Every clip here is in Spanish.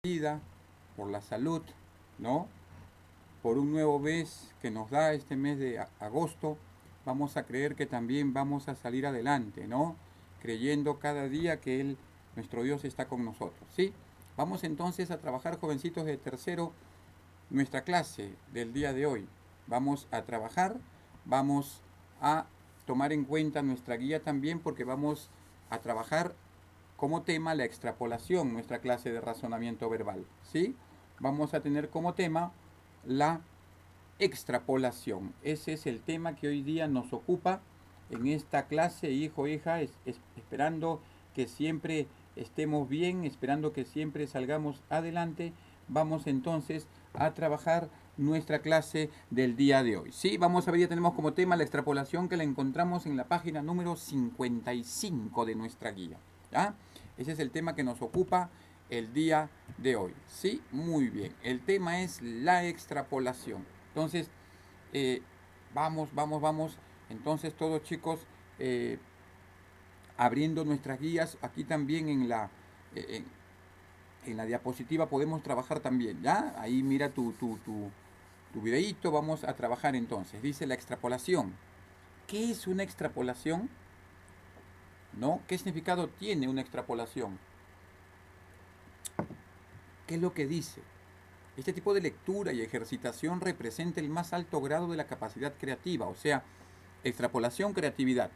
vida, por la salud, ¿no? Por un nuevo mes que nos da este mes de agosto, vamos a creer que también vamos a salir adelante, ¿no? Creyendo cada día que Él, nuestro Dios, está con nosotros, ¿sí? Vamos entonces a trabajar, jovencitos de tercero, nuestra clase del día de hoy. Vamos a trabajar, vamos a tomar en cuenta nuestra guía también porque vamos a trabajar como tema la extrapolación, nuestra clase de razonamiento verbal, ¿sí? Vamos a tener como tema la extrapolación. Ese es el tema que hoy día nos ocupa en esta clase, hijo, hija, esperando que siempre estemos bien, esperando que siempre salgamos adelante. Vamos entonces a trabajar nuestra clase del día de hoy. Sí, vamos a ver, ya tenemos como tema la extrapolación que la encontramos en la página número 55 de nuestra guía. ¿Ya? Ese es el tema que nos ocupa el día de hoy. Sí, muy bien. El tema es la extrapolación. Entonces, vamos. Entonces, todos chicos, abriendo nuestras guías, aquí también en la diapositiva podemos trabajar también, ¿ya? Ahí mira tu videíto, vamos a trabajar entonces. Dice la extrapolación. ¿Qué es una extrapolación? ¿No? ¿Qué significado tiene una extrapolación? ¿Qué es lo que dice? Este tipo de lectura y ejercitación representa el más alto grado de la capacidad creativa, o sea, extrapolación, creatividad.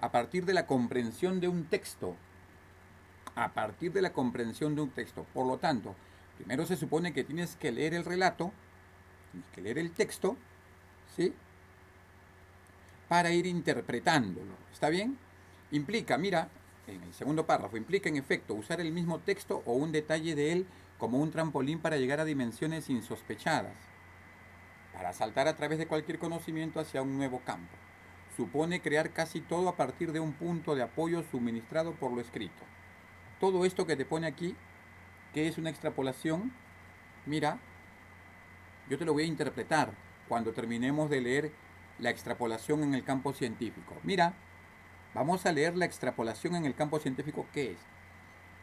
A partir de la comprensión de un texto. A partir de la comprensión de un texto. Por lo tanto, primero se supone que tienes que leer el relato, tienes que leer el texto, ¿sí? Para ir interpretándolo. ¿Está bien? Implica, mira, en el segundo párrafo, implica en efecto usar el mismo texto o un detalle de él como un trampolín para llegar a dimensiones insospechadas, para saltar a través de cualquier conocimiento hacia un nuevo campo. Supone crear casi todo a partir de un punto de apoyo suministrado por lo escrito. Todo esto que te pone aquí, que es una extrapolación, mira, yo te lo voy a interpretar cuando terminemos de leer la extrapolación en el campo científico. Mira, vamos a leer la extrapolación en el campo científico, ¿qué es?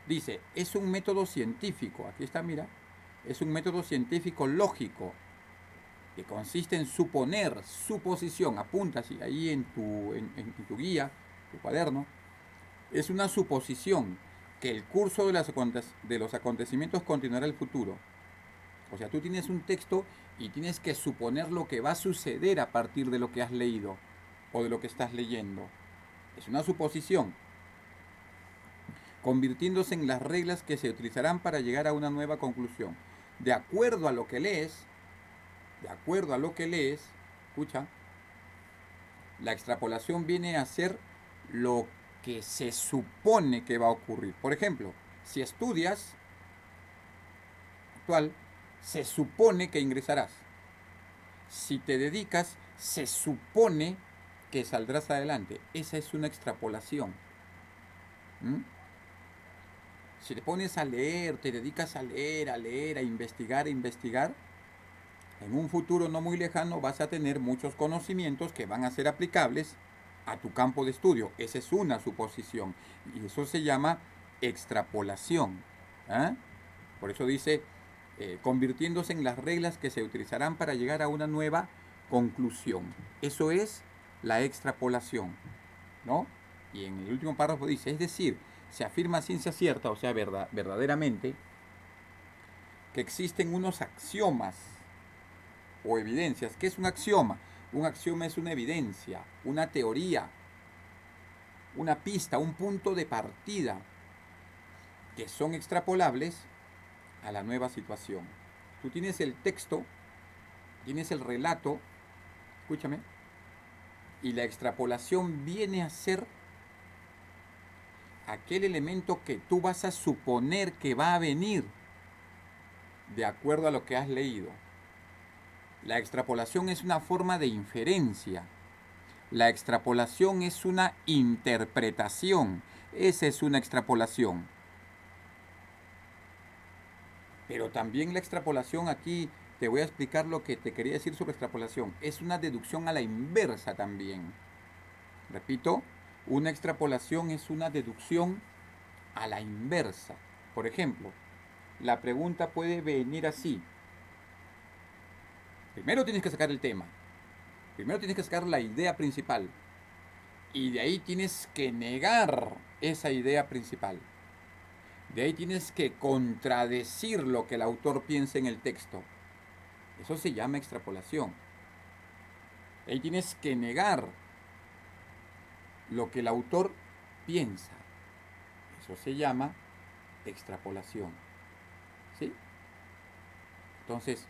Dice, es un método científico, aquí está, mira, es un método científico lógico que consiste en suponer, suposición, apunta así, ahí en tu guía, tu cuaderno, es una suposición que el curso de los acontecimientos continuará el futuro. O sea, tú tienes un texto y tienes que suponer lo que va a suceder a partir de lo que has leído o de lo que estás leyendo. Es una suposición, convirtiéndose en las reglas que se utilizarán para llegar a una nueva conclusión. De acuerdo a lo que lees, escucha, la extrapolación viene a ser lo que se supone que va a ocurrir. Por ejemplo, si estudias actual, se supone que ingresarás. Si te dedicas, se supone que saldrás adelante. Esa es una extrapolación. ¿Mm? Si te pones a leer, te dedicas a leer, a investigar, en un futuro no muy lejano vas a tener muchos conocimientos que van a ser aplicables a tu campo de estudio. Esa es una suposición. Y eso se llama extrapolación. ¿Eh? Por eso dice, convirtiéndose en las reglas que se utilizarán para llegar a una nueva conclusión. Eso es la extrapolación, ¿no? Y en el último párrafo dice, es decir, se afirma a ciencia cierta, o sea, verdaderamente, que existen unos axiomas o evidencias. ¿Qué es un axioma? Un axioma es una evidencia, una teoría, una pista, un punto de partida que son extrapolables a la nueva situación. Tú tienes el texto, tienes el relato, escúchame, y la extrapolación viene a ser aquel elemento que tú vas a suponer que va a venir de acuerdo a lo que has leído. La extrapolación es una forma de inferencia. La extrapolación es una interpretación. Esa es una extrapolación. Pero también la extrapolación, aquí te voy a explicar lo que te quería decir sobre extrapolación. Es una deducción a la inversa también. Repito, una extrapolación es una deducción a la inversa. Por ejemplo, la pregunta puede venir así. Primero tienes que sacar el tema. Primero tienes que sacar la idea principal. Y de ahí tienes que negar esa idea principal. De ahí tienes que contradecir lo que el autor piensa en el texto. Eso se llama extrapolación. De ahí tienes que negar lo que el autor piensa. Eso se llama extrapolación. ¿Sí? Entonces,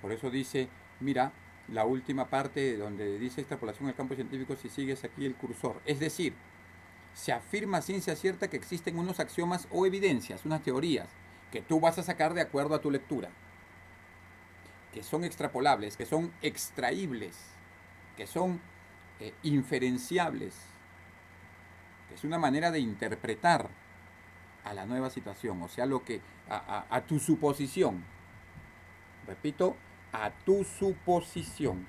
por eso dice, mira, la última parte donde dice extrapolación en el campo científico, si sigues aquí el cursor. Es decir, se afirma a ciencia cierta que existen unos axiomas o evidencias, unas teorías, que tú vas a sacar de acuerdo a tu lectura, que son extrapolables, que son extraíbles, que son inferenciables, que es una manera de interpretar a la nueva situación, o sea, lo que a tu suposición. Repito, a tu suposición,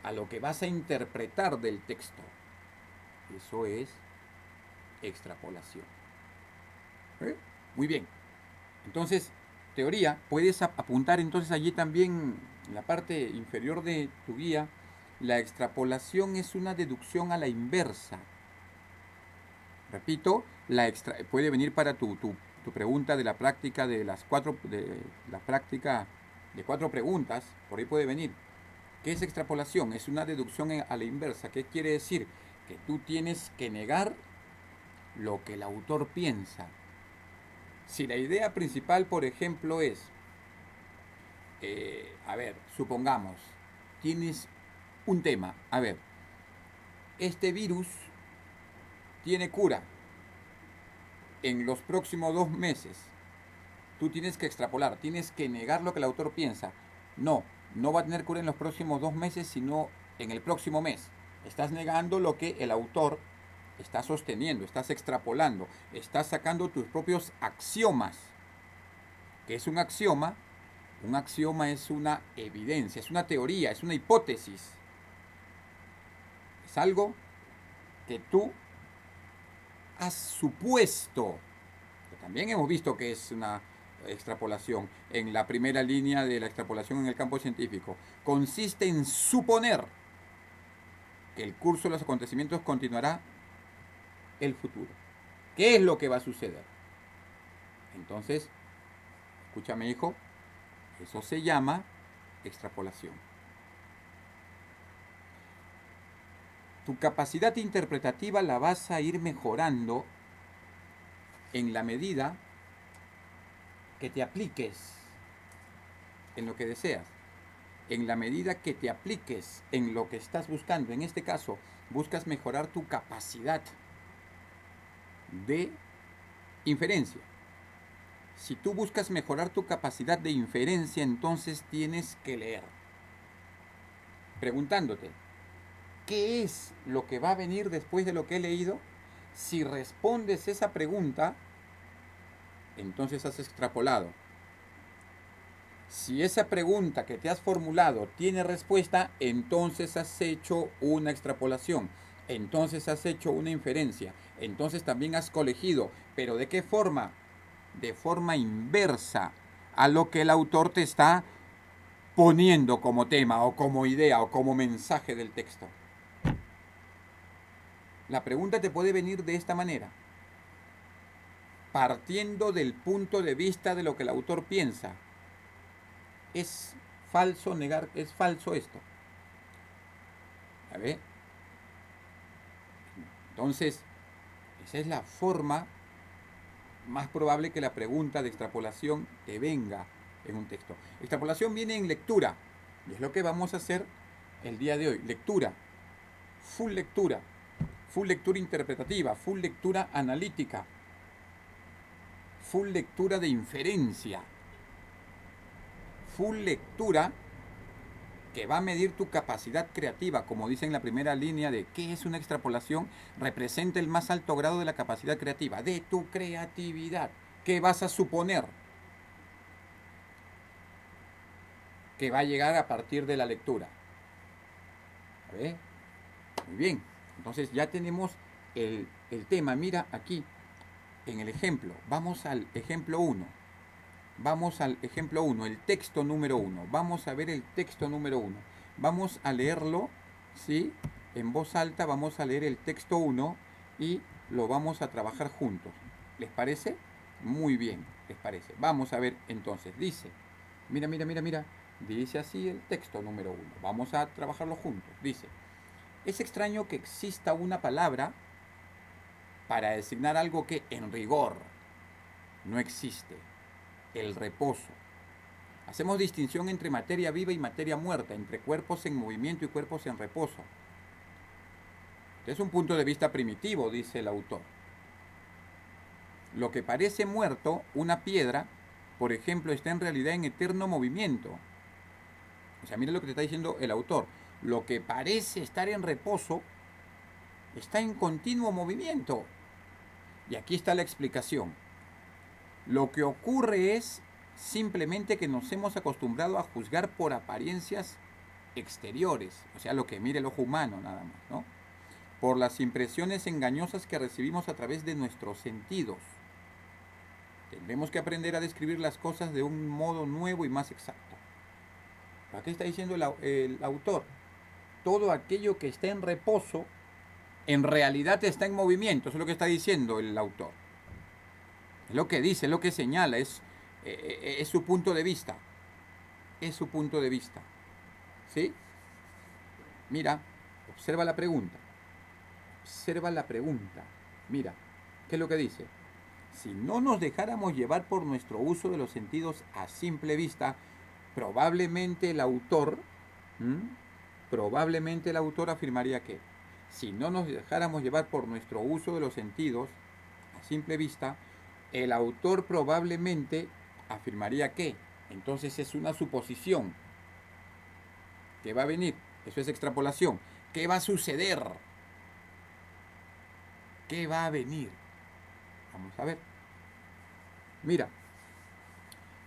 a lo que vas a interpretar del texto. Eso es extrapolación. Muy bien. Entonces, teoría, puedes apuntar entonces allí también en la parte inferior de tu guía. La extrapolación es una deducción a la inversa. Repito, puede venir para tu pregunta de la práctica de la práctica de 4 preguntas, por ahí puede venir. ¿Qué es extrapolación? Es una deducción a la inversa. ¿Qué quiere decir? Que tú tienes que negar lo que el autor piensa. Si la idea principal, por ejemplo, es, supongamos, tienes un tema, este virus tiene cura en los próximos 2 meses. Tú tienes que extrapolar, tienes que negar lo que el autor piensa. No va a tener cura en los próximos 2 meses, sino en el próximo mes. Estás negando lo que el autor está sosteniendo, estás extrapolando, estás sacando tus propios axiomas. ¿Qué es un axioma? Un axioma es una evidencia, es una teoría, es una hipótesis. Es algo que tú has supuesto. Que también hemos visto que es una extrapolación en la primera línea de la extrapolación en el campo científico. Consiste en suponer que el curso de los acontecimientos continuará el futuro. ¿Qué es lo que va a suceder? Entonces, escúchame, hijo, eso se llama extrapolación. Tu capacidad interpretativa la vas a ir mejorando en la medida que te apliques en lo que deseas, en la medida que te apliques en lo que estás buscando. En este caso, buscas mejorar tu capacidad de inferencia. Si tú buscas mejorar tu capacidad de inferencia, entonces tienes que leer, preguntándote, ¿qué es lo que va a venir después de lo que he leído? Si respondes esa pregunta, entonces has extrapolado. Si esa pregunta que te has formulado tiene respuesta, entonces has hecho una extrapolación, entonces has hecho una inferencia, entonces también has colegido. ¿Pero de qué forma? De forma inversa a lo que el autor te está poniendo como tema o como idea o como mensaje del texto. La pregunta te puede venir de esta manera, partiendo del punto de vista de lo que el autor piensa. Es falso esto. Entonces, esa es la forma más probable que la pregunta de extrapolación te venga en un texto. Extrapolación viene en lectura, y es lo que vamos a hacer el día de hoy. Lectura, full lectura interpretativa, full lectura analítica, full lectura de inferencia, full lectura que va a medir tu capacidad creativa. Como dice en la primera línea de ¿qué es una extrapolación? Representa el más alto grado de la capacidad creativa, de tu creatividad. ¿Qué vas a suponer que va a llegar a partir de la lectura? Muy bien, entonces ya tenemos el tema. Mira aquí en el ejemplo, vamos al ejemplo 1. Vamos al ejemplo 1, el texto número 1. Vamos a ver el texto número 1. Vamos a leerlo, ¿sí? En voz alta vamos a leer el texto 1 y lo vamos a trabajar juntos. ¿Les parece? Muy bien, ¿les parece? Vamos a ver entonces. Dice, mira. Dice así el texto número 1. Vamos a trabajarlo juntos. Dice, es extraño que exista una palabra para designar algo que en rigor no existe. El reposo. Hacemos distinción entre materia viva y materia muerta, entre cuerpos en movimiento y cuerpos en reposo. Es un punto de vista primitivo, dice el autor. Lo que parece muerto, una piedra, por ejemplo, está en realidad en eterno movimiento. O sea, mira lo que te está diciendo el autor. Lo que parece estar en reposo está en continuo movimiento. Y aquí está la explicación. Lo que ocurre es simplemente que nos hemos acostumbrado a juzgar por apariencias exteriores, o sea, lo que mira el ojo humano nada más, ¿no? Por las impresiones engañosas que recibimos a través de nuestros sentidos. Tendremos que aprender a describir las cosas de un modo nuevo y más exacto. Aquí está diciendo el autor. Todo aquello que está en reposo, en realidad está en movimiento. Eso es lo que está diciendo el autor. Es lo que dice, es lo que señala, es su punto de vista. Es su punto de vista. ¿Sí? Mira, observa la pregunta. Observa la pregunta. Mira, ¿qué es lo que dice? Si no nos dejáramos llevar por nuestro uso de los sentidos a simple vista, probablemente el autor afirmaría que si no nos dejáramos llevar por nuestro uso de los sentidos a simple vista, el autor probablemente afirmaría que, entonces es una suposición que va a venir, eso es extrapolación. ¿Qué va a suceder? ¿Qué va a venir? Vamos a ver. Mira,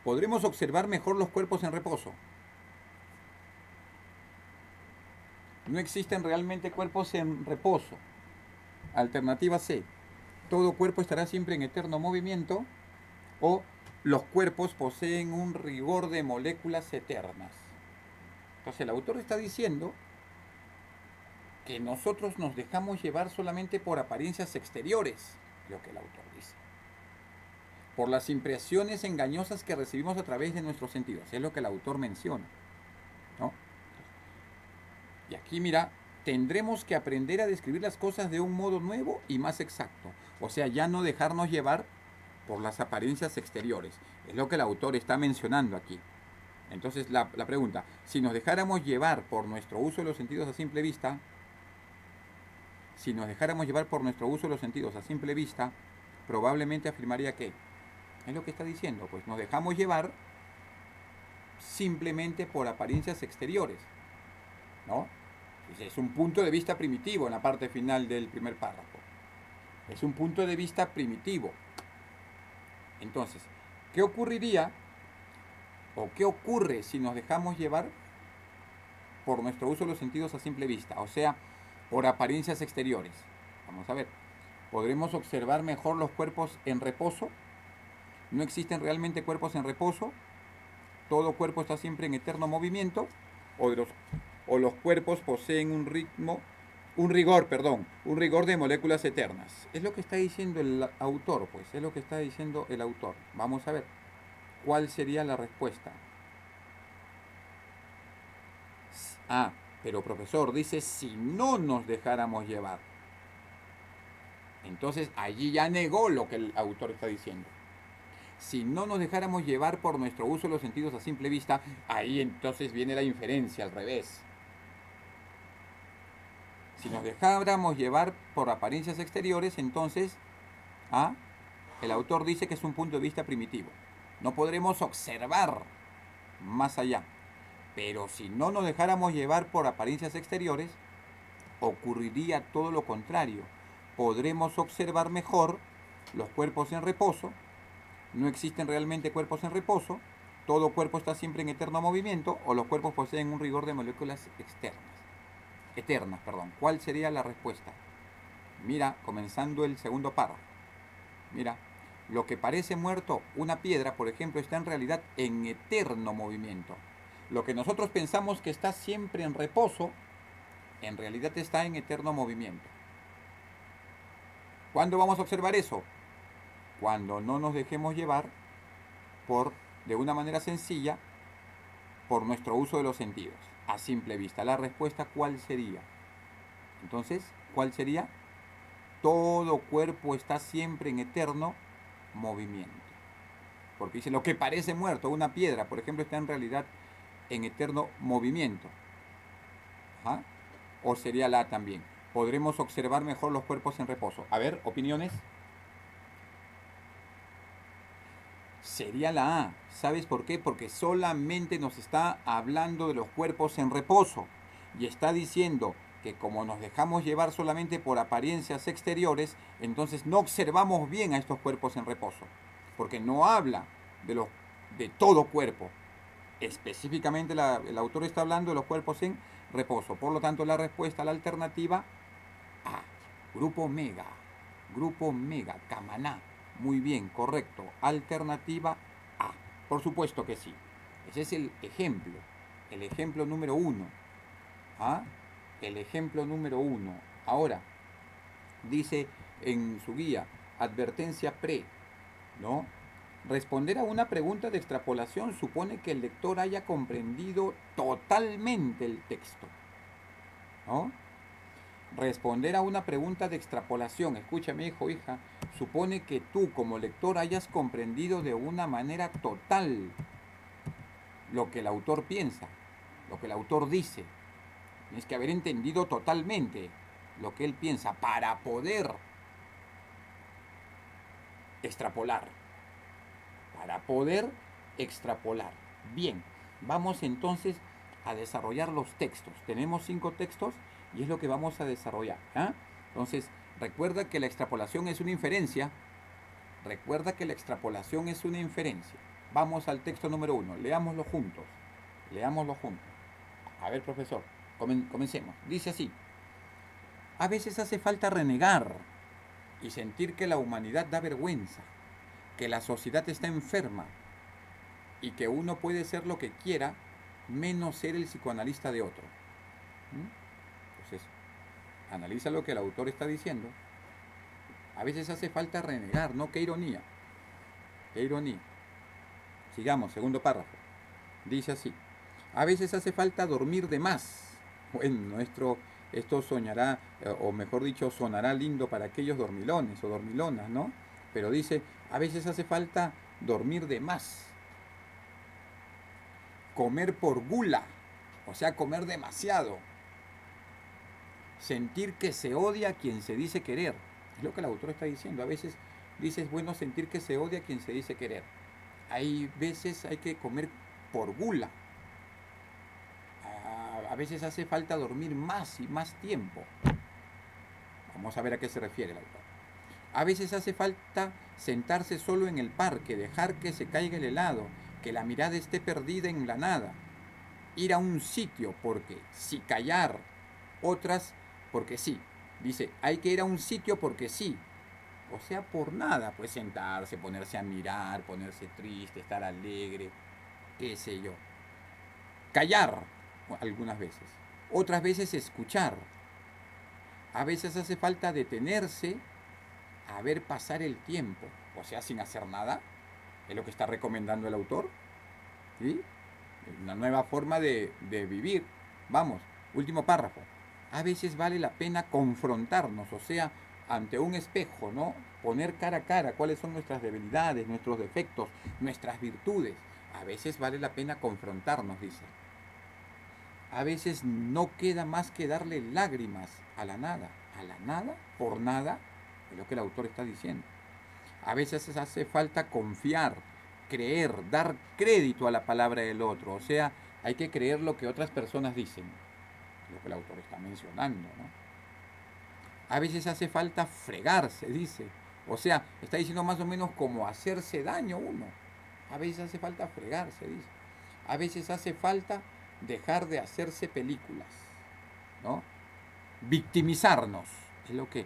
podremos observar mejor los cuerpos en reposo. No existen realmente cuerpos en reposo. Alternativa C. Todo cuerpo estará siempre en eterno movimiento, o los cuerpos poseen un rigor de moléculas eternas. Entonces el autor está diciendo que nosotros nos dejamos llevar solamente por apariencias exteriores, lo que el autor dice. Por las impresiones engañosas que recibimos a través de nuestros sentidos. Es lo que el autor menciona, ¿no? Y aquí mira, tendremos que aprender a describir las cosas de un modo nuevo y más exacto. O sea, ya no dejarnos llevar por las apariencias exteriores. Es lo que el autor está mencionando aquí. Entonces la pregunta, si nos dejáramos llevar por nuestro uso de los sentidos a simple vista, probablemente afirmaría que, es lo que está diciendo, pues nos dejamos llevar simplemente por apariencias exteriores, ¿no? Es un punto de vista primitivo en la parte final del primer párrafo. Es un punto de vista primitivo. Entonces, ¿qué ocurriría o qué ocurre si nos dejamos llevar por nuestro uso de los sentidos a simple vista? O sea, por apariencias exteriores. Vamos a ver. ¿Podremos observar mejor los cuerpos en reposo? ¿No existen realmente cuerpos en reposo? ¿Todo cuerpo está siempre en eterno movimiento? ¿O los cuerpos poseen un rigor de moléculas eternas? Es lo que está diciendo el autor, pues. Es lo que está diciendo el autor. Vamos a ver. ¿Cuál sería la respuesta? Ah, pero profesor, dice si no nos dejáramos llevar. Entonces allí ya negó lo que el autor está diciendo. Si no nos dejáramos llevar por nuestro uso de los sentidos a simple vista, ahí entonces viene la inferencia al revés. Si nos dejáramos llevar por apariencias exteriores, entonces el autor dice que es un punto de vista primitivo. No podremos observar más allá. Pero si no nos dejáramos llevar por apariencias exteriores, ocurriría todo lo contrario. Podremos observar mejor los cuerpos en reposo. No existen realmente cuerpos en reposo. Todo cuerpo está siempre en eterno movimiento, o los cuerpos poseen un rigor de moléculas eternas. ¿Cuál sería la respuesta? Mira, comenzando el segundo párrafo. Mira, Lo que parece muerto, una piedra, por ejemplo, está en realidad en eterno movimiento. Lo que nosotros pensamos que está siempre en reposo, en realidad está en eterno movimiento. ¿Cuándo vamos a observar eso? Cuando no nos dejemos llevar de una manera sencilla, por nuestro uso de los sentidos, a simple vista. La respuesta, ¿cuál sería? Entonces, ¿cuál sería? Todo cuerpo está siempre en eterno movimiento. Porque dice, lo que parece muerto, una piedra, por ejemplo, está en realidad en eterno movimiento. ¿Ajá? O sería la A también. Podremos observar mejor los cuerpos en reposo. A ver, opiniones. Sería la A. ¿Sabes por qué? Porque solamente nos está hablando de los cuerpos en reposo. Y está diciendo que como nos dejamos llevar solamente por apariencias exteriores, entonces no observamos bien a estos cuerpos en reposo. Porque no habla de todo cuerpo. Específicamente el autor está hablando de los cuerpos en reposo. Por lo tanto, la respuesta a la alternativa A. Grupo Mega. Grupo Mega. Camaná. Muy bien, correcto. Alternativa A. Por supuesto que sí. Ese es el ejemplo. El ejemplo número 1. ¿Ah? El ejemplo número 1. Ahora, dice en su guía, advertencia pre, ¿no? Responder a una pregunta de extrapolación supone que el lector haya comprendido totalmente el texto, ¿no? Responder a una pregunta de extrapolación, escúchame hijo, hija, supone que tú como lector hayas comprendido de una manera total lo que el autor piensa, lo que el autor dice. Tienes que haber entendido totalmente lo que él piensa para poder extrapolar. Para poder extrapolar. Bien, vamos entonces a desarrollar los textos. Tenemos 5 textos y es lo que vamos a desarrollar. ¿Ah? Entonces, recuerda que la extrapolación es una inferencia. Recuerda que la extrapolación es una inferencia. Vamos al texto número 1. Leámoslo juntos. Leámoslo juntos. A ver, profesor, comencemos. Dice así. A veces hace falta renegar y sentir que la humanidad da vergüenza, que la sociedad está enferma y que uno puede ser lo que quiera menos ser el psicoanalista de otro. Entonces, analiza lo que el autor está diciendo. A veces hace falta renegar, ¿no? Qué ironía. Qué ironía. Sigamos, segundo párrafo. Dice así. A veces hace falta dormir de más. Bueno, esto soñará, o mejor dicho, sonará lindo para aquellos dormilones o dormilonas, ¿no? Pero dice, a veces hace falta dormir de más. Comer por gula, o sea, comer demasiado. Sentir que se odia a quien se dice querer. Es lo que el autor está diciendo. A veces dice, es bueno sentir que se odia a quien se dice querer. Hay veces hay que comer por gula. A veces hace falta dormir más y más tiempo. Vamos a ver a qué se refiere el autor. A veces hace falta sentarse solo en el parque, dejar que se caiga el helado, que la mirada esté perdida en la nada. Ir a un sitio porque sí, callar. Otras porque sí. Dice, hay que ir a un sitio porque sí. O sea, por nada. Pues sentarse, ponerse a mirar, ponerse triste, estar alegre, qué sé yo. Callar algunas veces. Otras veces escuchar. A veces hace falta detenerse a ver pasar el tiempo, o sea, sin hacer nada, es lo que está recomendando el autor, ¿sí? Una nueva forma de vivir. Vamos, último párrafo. A veces vale la pena confrontarnos, o sea, ante un espejo, ¿no? Poner cara a cara cuáles son nuestras debilidades, nuestros defectos, nuestras virtudes. A veces vale la pena confrontarnos, dice. A veces no queda más que darle lágrimas a la nada. ¿A la nada? ¿Por nada? Es lo que el autor está diciendo. A veces hace falta confiar, creer, dar crédito a la palabra del otro. O sea, hay que creer lo que otras personas dicen. Es lo que el autor está mencionando, ¿no? A veces hace falta fregarse, dice. O sea, está diciendo más o menos como hacerse daño uno. A veces hace falta fregarse, dice. A veces hace falta dejar de hacerse películas, ¿no? Victimizarnos, es lo que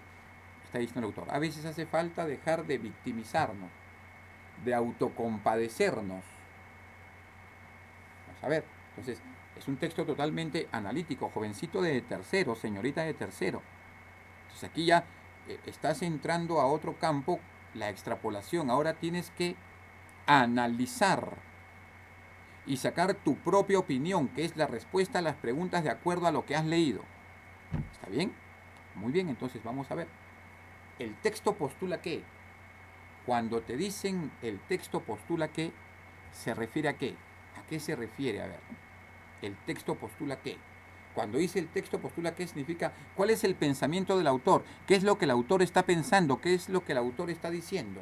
está diciendo el autor. A veces hace falta dejar de victimizarnos. de autocompadecernos. Vamos a ver, entonces es un texto totalmente analítico, jovencito de tercero, señorita de tercero. Entonces aquí ya estás entrando a otro campo, la extrapolación. Ahora tienes que analizar y sacar tu propia opinión, que es la respuesta a las preguntas de acuerdo a lo que has leído. ¿Está bien? Muy bien, entonces vamos a ver. ¿El texto postula qué? Cuando te dicen el texto postula qué, ¿se refiere a qué? ¿A qué se refiere? A ver, ¿el texto postula qué? Cuando dice el texto postula qué, significa cuál es el pensamiento del autor, qué es lo que el autor está pensando, qué es lo que el autor está diciendo.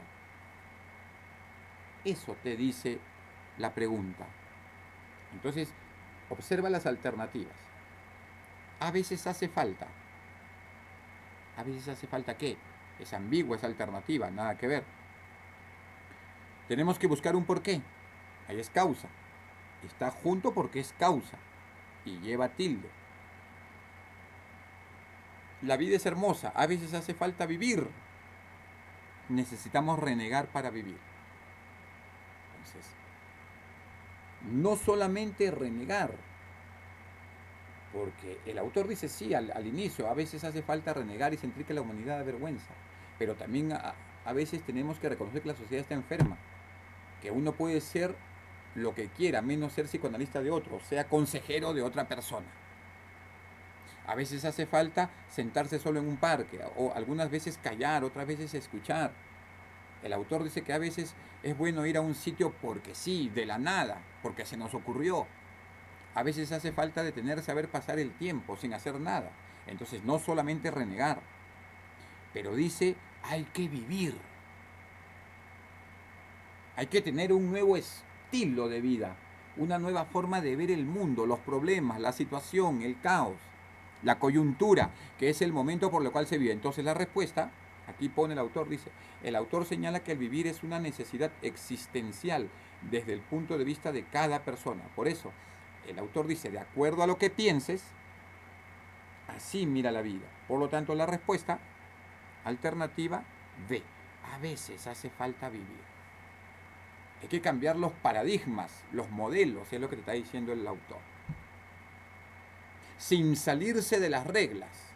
Eso te dice la pregunta. Entonces, observa las alternativas. A veces hace falta. A veces hace falta qué. Es ambigua esa alternativa, nada que ver. Tenemos que buscar un porqué. Ahí es causa. Está junto porque es causa. Y lleva tilde. La vida es hermosa. A veces hace falta vivir. Necesitamos renegar para vivir. Entonces, no solamente renegar, porque el autor dice sí al inicio, a veces hace falta renegar y sentir que la humanidad da vergüenza, pero también a veces tenemos que reconocer que la sociedad está enferma, que uno puede ser lo que quiera, menos ser psicoanalista de otro, sea consejero de otra persona. A veces hace falta sentarse solo en un parque, o algunas veces callar, otras veces escuchar. El autor dice que a veces es bueno ir a un sitio porque sí, de la nada, porque se nos ocurrió. A veces hace falta detenerse a ver pasar el tiempo sin hacer nada. Entonces no solamente renegar, pero dice hay que vivir. Hay que tener un nuevo estilo de vida, una nueva forma de ver el mundo, los problemas, la situación, el caos, la coyuntura, que es el momento por el cual se vive. Entonces la respuesta, aquí pone el autor, dice, el autor señala que el vivir es una necesidad existencial desde el punto de vista de cada persona. Por eso, el autor dice, de acuerdo a lo que pienses, así mira la vida. Por lo tanto, la respuesta, alternativa B. A veces hace falta vivir. Hay que cambiar los paradigmas, los modelos, es lo que te está diciendo el autor. Sin salirse de las reglas.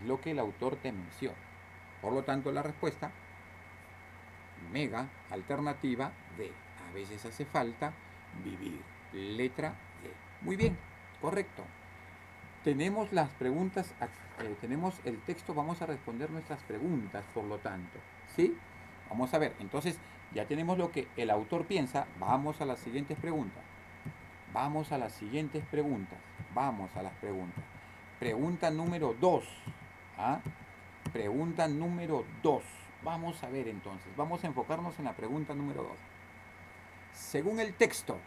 Es lo que el autor te menciona. Por lo tanto, la respuesta, mega, alternativa D. A veces hace falta vivir. Letra D. Muy bien, correcto. Tenemos las preguntas, tenemos el texto, vamos a responder nuestras preguntas, por lo tanto. ¿Sí? Vamos a ver, entonces ya tenemos lo que el autor piensa. Vamos a las siguientes preguntas. Vamos a las siguientes preguntas. Vamos a las preguntas. Pregunta número 2. ¿Ah? Pregunta número 2. Vamos a ver entonces. Vamos a enfocarnos en la pregunta número 2. Según el texto,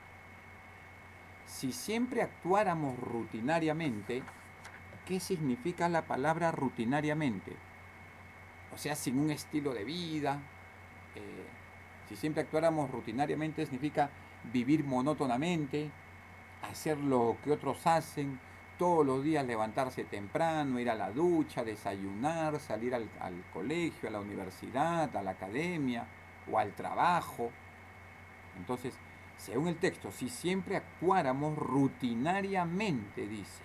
si siempre actuáramos rutinariamente, ¿qué significa la palabra rutinariamente? O sea, sin un estilo de vida. Si siempre actuáramos rutinariamente significa vivir monótonamente, hacer lo que otros hacen, todos los días levantarse temprano, ir a la ducha, desayunar, salir al colegio, a la universidad, a la academia o al trabajo. Entonces, según el texto, si siempre actuáramos rutinariamente, dice.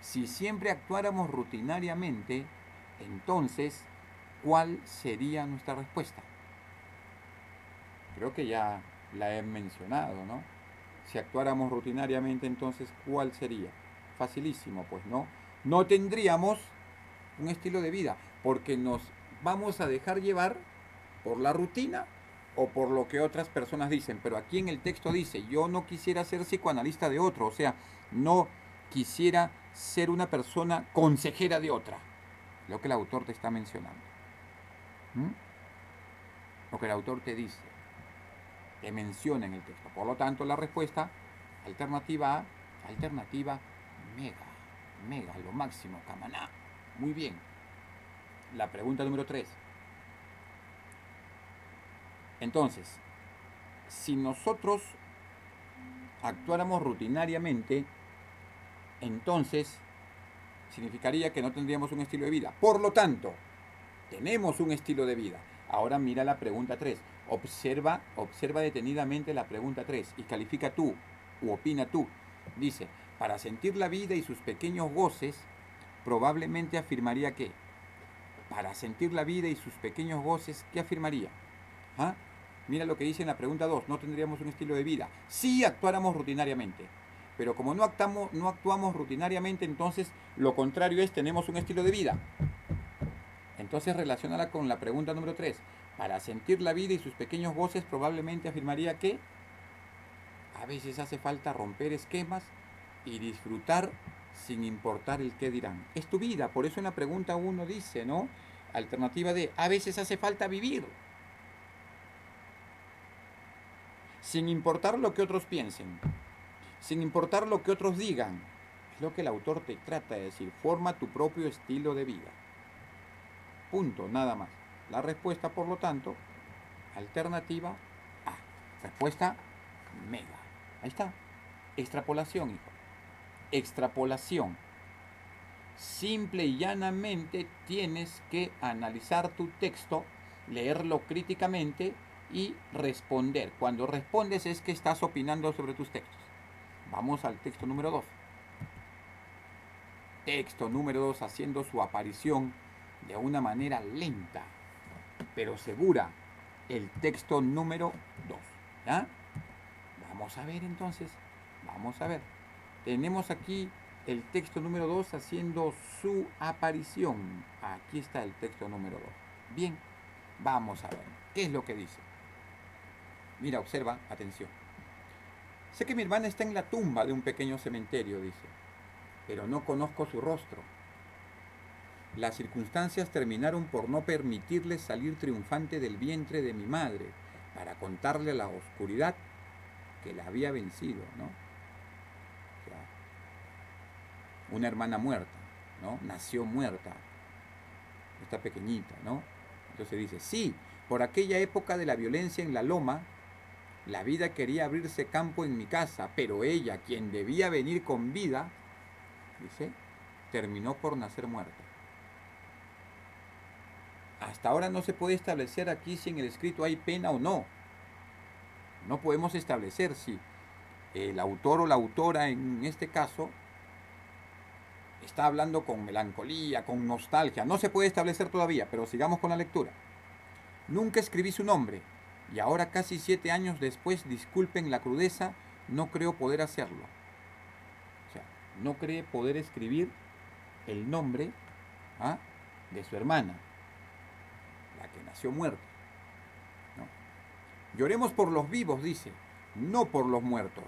Si siempre actuáramos rutinariamente, entonces, ¿cuál sería nuestra respuesta? Creo que ya la he mencionado, ¿no? Si actuáramos rutinariamente, entonces, ¿cuál sería? Facilísimo, pues, ¿no? No tendríamos un estilo de vida, porque nos vamos a dejar llevar por la rutina o por lo que otras personas dicen. Pero aquí en el texto dice, yo no quisiera ser psicoanalista de otro, o sea, no quisiera ser una persona consejera de otra. Lo que el autor te está mencionando. Lo que el autor te dice, te menciona en el texto. Por lo tanto, la respuesta, alternativa A, alternativa mega, lo máximo, camaná. Muy bien. La pregunta número 3. Entonces, si nosotros actuáramos rutinariamente, entonces significaría que no tendríamos un estilo de vida. Por lo tanto, Tenemos un estilo de vida. Ahora mira la pregunta 3. Observa detenidamente la pregunta 3 y califica tú, u opina tú. Dice, para sentir la vida y sus pequeños goces, probablemente afirmaría que. Para sentir la vida y sus pequeños goces, ¿qué afirmaría? ¿Ah? Mira lo que dice en la pregunta 2. No tendríamos un estilo de vida. Si actuáramos rutinariamente. Pero como no actuamos rutinariamente, entonces lo contrario es tenemos un estilo de vida. Entonces relaciónala con la pregunta número 3. Para sentir la vida y sus pequeños goces, probablemente afirmaría que a veces hace falta romper esquemas y disfrutar sin importar el qué dirán. Es tu vida, por eso en la pregunta 1 dice, ¿no? Alternativa D, a veces hace falta vivir. Sin importar lo que otros piensen, sin importar lo que otros digan. Es lo que el autor te trata de decir, forma tu propio estilo de vida. Punto, nada más. La respuesta, por lo tanto, alternativa A. Respuesta mega. Ahí está. Extrapolación, hijo. Extrapolación. Simple y llanamente tienes que analizar tu texto, leerlo críticamente y responder. Cuando respondes es que estás opinando sobre tus textos. Vamos al texto número 2. Texto número 2 haciendo su aparición de una manera lenta, pero segura. El texto número 2. ¿Ya? Vamos a ver entonces. Vamos a ver. Tenemos aquí el texto número 2 haciendo su aparición. Aquí está el texto número 2. Bien, vamos a ver. ¿Qué es lo que dice? Mira, observa, atención. Sé que mi hermana está en la tumba de un pequeño cementerio, dice, pero no conozco su rostro. Las circunstancias terminaron por no permitirle salir triunfante del vientre de mi madre para contarle a la oscuridad que la había vencido, ¿no? O sea, una hermana muerta, ¿no? Nació muerta, esta pequeñita, ¿no? Entonces dice, sí, por aquella época de la violencia en la loma, la vida quería abrirse campo en mi casa, pero ella, quien debía venir con vida, dice, terminó por nacer muerta. Hasta ahora no se puede establecer aquí si en el escrito hay pena o no. No podemos establecer si el autor o la autora en este caso está hablando con melancolía, con nostalgia. No se puede establecer todavía, pero sigamos con la lectura. Nunca escribí su nombre y ahora casi 7 años después, disculpen la crudeza, no creo poder hacerlo. O sea, no cree poder escribir el nombre de su hermana, la que nació muerta. ¿No? Lloremos por los vivos, dice, no por los muertos.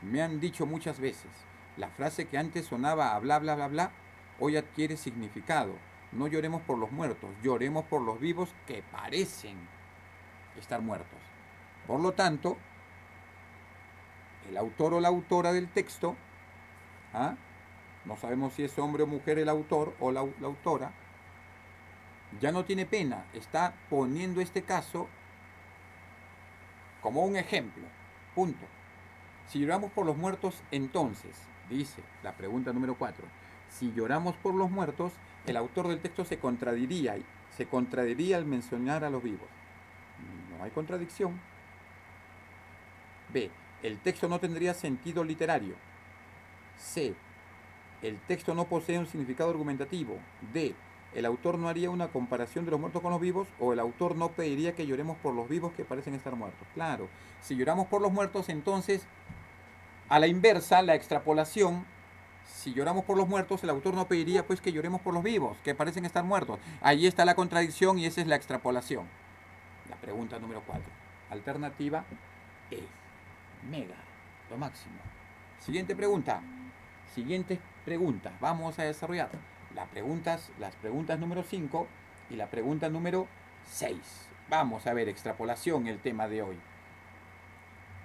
Me han dicho muchas veces, la frase que antes sonaba a bla bla bla bla, hoy adquiere significado. No lloremos por los muertos, lloremos por los vivos que parecen estar muertos. Por lo tanto, el autor o la autora del texto, no sabemos si es hombre o mujer el autor o la autora, ya no tiene pena, está poniendo este caso como un ejemplo, punto. Si lloramos por los muertos, entonces, dice la pregunta número 4, si lloramos por los muertos, el autor del texto se contradiría al mencionar a los vivos. No hay contradicción. B, el texto no tendría sentido literario. C, el texto no posee un significado argumentativo. D, el autor no haría una comparación de los muertos con los vivos, o el autor no pediría que lloremos por los vivos que parecen estar muertos. Claro, si lloramos por los muertos, entonces, a la inversa, la extrapolación, si lloramos por los muertos, el autor no pediría pues que lloremos por los vivos, que parecen estar muertos. Ahí está la contradicción y esa es la extrapolación. La pregunta número 4. Alternativa E. Mega, lo máximo. Siguiente pregunta. Siguientes preguntas. Vamos a desarrollar las preguntas número 5 y la pregunta número 6. Vamos a ver, extrapolación, el tema de hoy.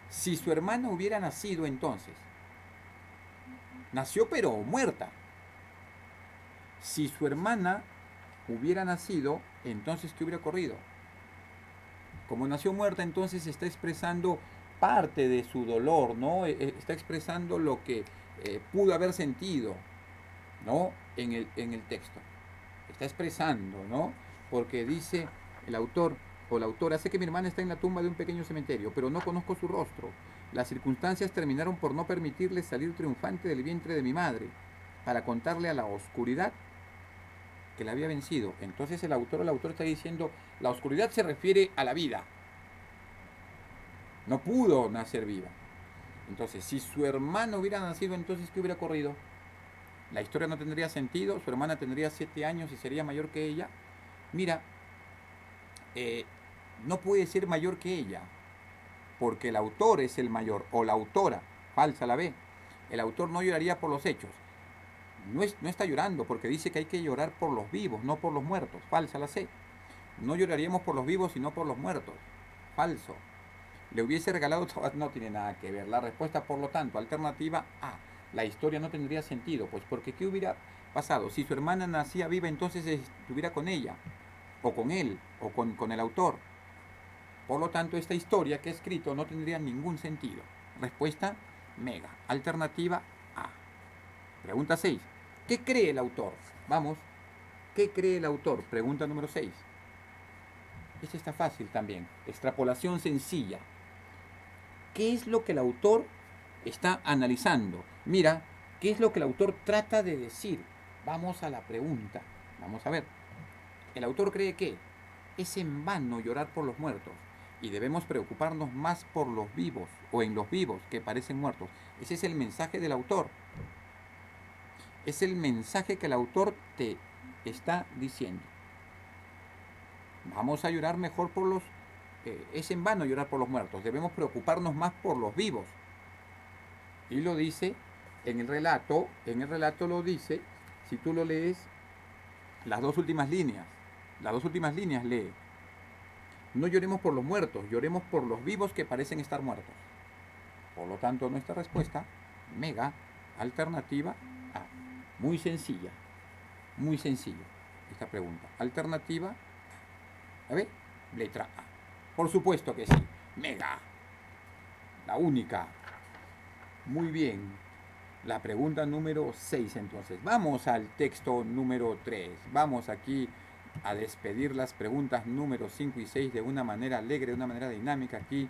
Si su hermana hubiera nacido entonces, nació pero muerta. Si su hermana hubiera nacido, entonces ¿qué hubiera ocurrido? Como nació muerta, entonces está expresando parte de su dolor, ¿no? Está expresando lo que pudo haber sentido, ¿no? En el texto. está expresando, ¿no? Porque dice el autor o la autora: sé que mi hermana está en la tumba de un pequeño cementerio, pero no conozco su rostro. Las circunstancias terminaron por no permitirle salir triunfante del vientre de mi madre, para contarle a la oscuridad que la había vencido. Entonces el autor o la autora está diciendo, la oscuridad se refiere a la vida. No pudo nacer viva. Entonces, si su hermano hubiera nacido, entonces ¿qué hubiera ocurrido? La historia no tendría sentido, su hermana tendría 7 años y sería mayor que ella. Mira, no puede ser mayor que ella, porque el autor es el mayor, o la autora, falsa la B. El autor no lloraría por los hechos. No está llorando, porque dice que hay que llorar por los vivos, no por los muertos. Falsa la C. No lloraríamos por los vivos, sino por los muertos. Falso. Le hubiese regalado, no tiene nada que ver. La respuesta, por lo tanto, alternativa A. La historia no tendría sentido, pues porque ¿qué hubiera pasado? Si su hermana nacía viva, entonces estuviera con ella, o con él, o con el autor. Por lo tanto, esta historia que he escrito no tendría ningún sentido. Respuesta mega. Alternativa A. Pregunta 6. ¿Qué cree el autor? Vamos. ¿Qué cree el autor? Pregunta número 6. Esta está fácil también. Extrapolación sencilla. ¿Qué es lo que el autor está analizando? Mira, ¿qué es lo que el autor trata de decir? Vamos a la pregunta. Vamos a ver. El autor cree que es en vano llorar por los muertos y debemos preocuparnos más por los vivos o en los vivos que parecen muertos. Ese es el mensaje del autor. Es el mensaje que el autor te está diciendo. Vamos a llorar mejor por los... es en vano llorar por los muertos. Debemos preocuparnos más por los vivos. Y lo dice en el relato. En el relato lo dice, si tú lo lees, las dos últimas líneas. Las dos últimas líneas lee. No lloremos por los muertos, lloremos por los vivos que parecen estar muertos. Por lo tanto, nuestra respuesta, mega, alternativa A. Muy sencilla. Muy sencilla esta pregunta. Alternativa A. A ver, letra A. Por supuesto que sí. Mega. La única. Muy bien. La pregunta número 6 entonces. Vamos al texto número 3. Vamos aquí a despedir las preguntas número 5 y 6 de una manera alegre, de una manera dinámica, aquí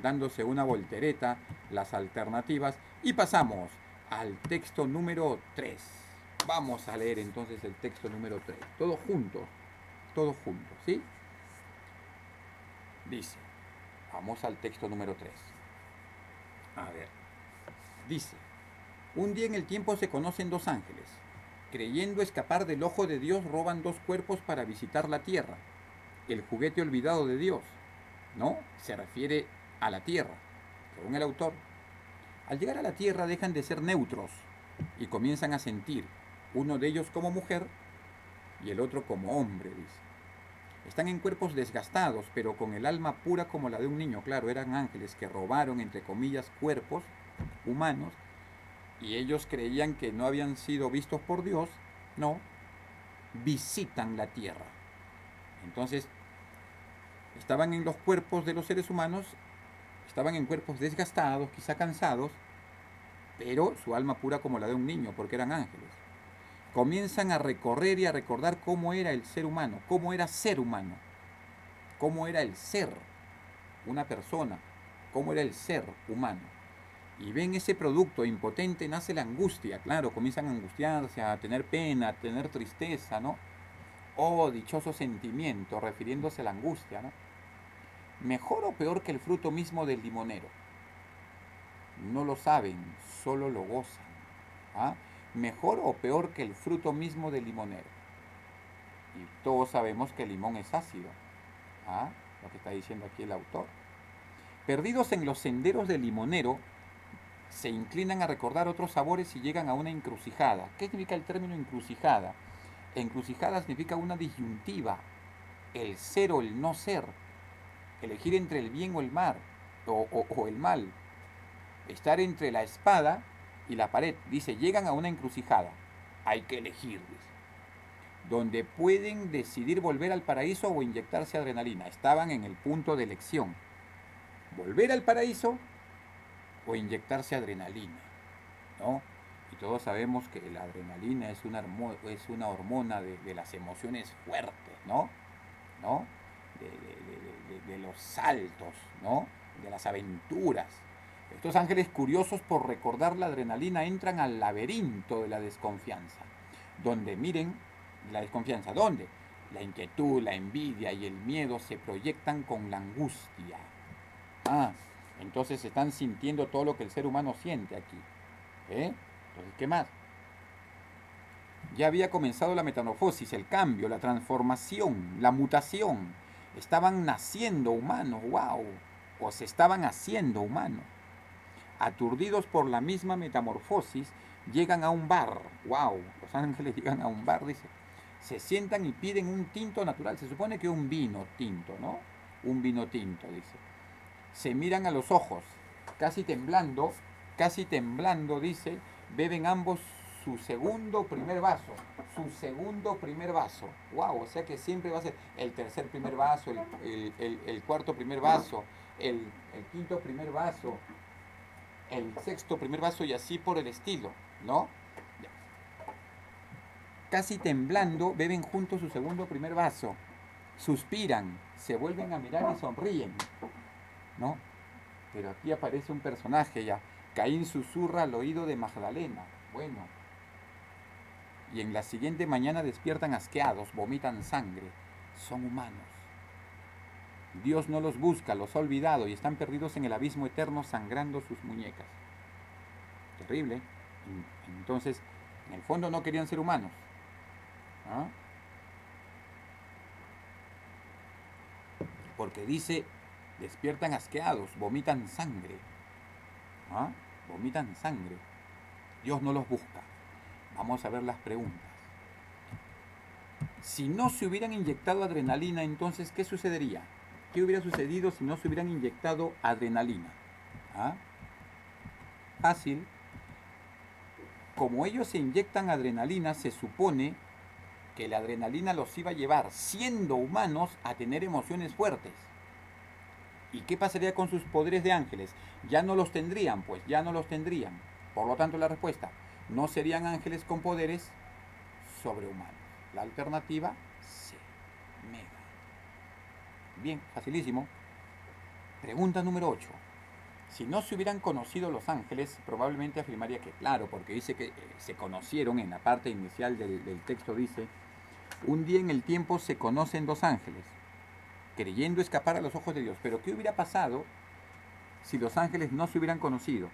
dándose una voltereta, las alternativas, y pasamos al texto número 3. Vamos a leer entonces el texto número 3. Todos juntos, ¿sí? Dice, vamos al texto número 3. A ver, dice, un día en el tiempo se conocen dos ángeles. Creyendo escapar del ojo de Dios, roban dos cuerpos para visitar la tierra. El juguete olvidado de Dios, ¿no? Se refiere a la tierra, según el autor. Al llegar a la tierra dejan de ser neutros y comienzan a sentir, uno de ellos como mujer y el otro como hombre, dice. Están en cuerpos desgastados, pero con el alma pura como la de un niño. Claro, eran ángeles que robaron, entre comillas, cuerpos humanos, y ellos creían que no habían sido vistos por Dios. No, visitan la tierra. Entonces, estaban en los cuerpos de los seres humanos, estaban en cuerpos desgastados, quizá cansados, pero su alma pura como la de un niño, porque eran ángeles. Comienzan a recorrer y a recordar cómo era el ser humano, cómo era ser humano, cómo era el ser, una persona, cómo era el ser humano. Y ven ese producto impotente, nace la angustia, claro, comienzan a angustiarse, a tener pena, a tener tristeza, ¿no? Oh, dichoso sentimiento, refiriéndose a la angustia, ¿no? ¿Mejor o peor que el fruto mismo del limonero? No lo saben, solo lo gozan. ¿Ah? ¿Mejor o peor que el fruto mismo del limonero? Y todos sabemos que el limón es ácido. ¿Ah? Lo que está diciendo aquí el autor. Perdidos en los senderos del limonero, se inclinan a recordar otros sabores y llegan a una encrucijada. ¿Qué significa el término encrucijada? Encrucijada significa una disyuntiva, el ser o el no ser, elegir entre el bien o el mal, o el mal, estar entre la espada y la pared. Dice, llegan a una encrucijada, hay que elegir, dice, donde pueden decidir volver al paraíso o inyectarse adrenalina. Estaban en el punto de elección, volver al paraíso o inyectarse adrenalina, ¿no? Y todos sabemos que la adrenalina es una hormona de las emociones fuertes, ¿no? ¿No? De los saltos, ¿no? De las aventuras. Estos ángeles curiosos por recordar la adrenalina entran al laberinto de la desconfianza, donde miren la desconfianza, ¿dónde? La inquietud, la envidia y el miedo se proyectan con la angustia. Ah, entonces están sintiendo todo lo que el ser humano siente aquí. Entonces, ¿qué más? Ya había comenzado la metamorfosis, el cambio, la transformación, la mutación. Estaban naciendo humanos, wow, o se estaban haciendo humanos. Aturdidos por la misma metamorfosis, llegan a un bar, wow, los ángeles llegan a un bar, dice. Se sientan y piden un tinto natural, se supone que un vino tinto, ¿no? Un vino tinto, dice. Se miran a los ojos, casi temblando, dice, beben ambos su segundo primer vaso, wow, o sea que siempre va a ser el tercer primer vaso, el cuarto primer vaso, el quinto primer vaso, el sexto primer vaso y así por el estilo, ¿no? Casi temblando, beben juntos su segundo primer vaso, suspiran, se vuelven a mirar y sonríen, ¿no? Pero aquí aparece un personaje ya. Caín susurra al oído de Magdalena. Bueno. Y en la siguiente mañana despiertan asqueados, vomitan sangre. Son humanos. Dios no los busca, los ha olvidado y están perdidos en el abismo eterno sangrando sus muñecas. Terrible. Entonces, en el fondo no querían ser humanos. ¿Ah? Porque dice, despiertan asqueados, vomitan sangre. ¿Ah? Vomitan sangre. Dios no los busca. Vamos a ver las preguntas. Si no se hubieran inyectado adrenalina, entonces, ¿qué sucedería? ¿Qué hubiera sucedido si no se hubieran inyectado adrenalina? ¿Ah? Fácil. Como ellos se inyectan adrenalina, se supone que la adrenalina los iba a llevar, siendo humanos, a tener emociones fuertes. ¿Y qué pasaría con sus poderes de ángeles? Ya no los tendrían, pues, ya no los tendrían. Por lo tanto, la respuesta, no serían ángeles con poderes sobrehumanos. La alternativa, C. Mega. Bien, facilísimo. Pregunta número 8. Si no se hubieran conocido los ángeles, probablemente afirmaría que, claro, porque dice que se conocieron, en la parte inicial del texto dice, un día en el tiempo se conocen dos ángeles, creyendo escapar a los ojos de Dios. Pero ¿qué hubiera pasado si los ángeles no se hubieran conocido?